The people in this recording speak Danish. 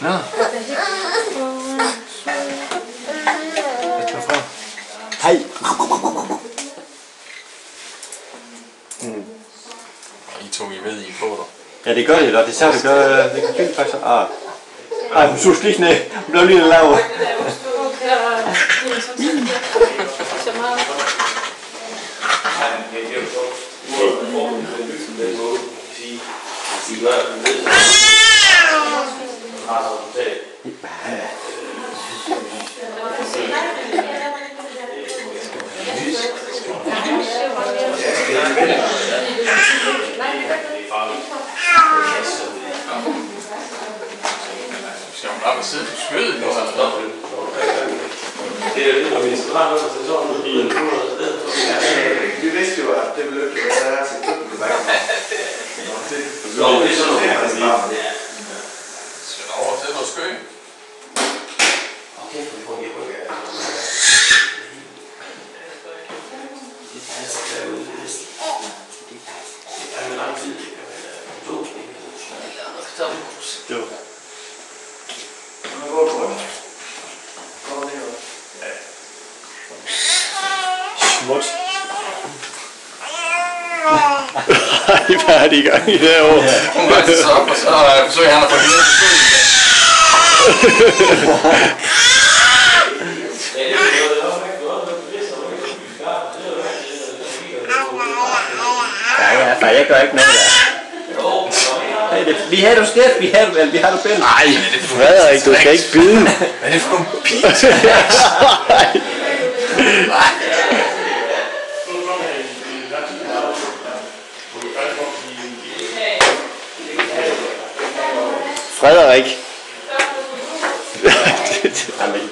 Nå. Hej. I tog I ved i foto. Ja, det gør det, og det ser det gør. Det kan fint faktisk. Ej, hun sus lige ned. Hun blev lige lav. Skal hun op og sidde på skødet nu, eller hvad? Det er lidt, og vi skal rette over til sådan i en vi vidste jo, at det ville ikke være der til køkken. Det er sådan noget, Skal du over til noget skø? okay, vi får lige rykke. Det er lang tid. Jo. Nu går du rundt. Kommer det jo. Smuts. Ej, hvad er det i gang i det her år? Hun rejser sig op, og så forsøger han at få hende til skødet igen. Ja, jeg gør ikke noget der. Vi har du skæft, vi har du bællet. Nej, hvad er det for Frederik, du skal ikke bide. Hvad er det for nogle pizza? Frederik. Jamen,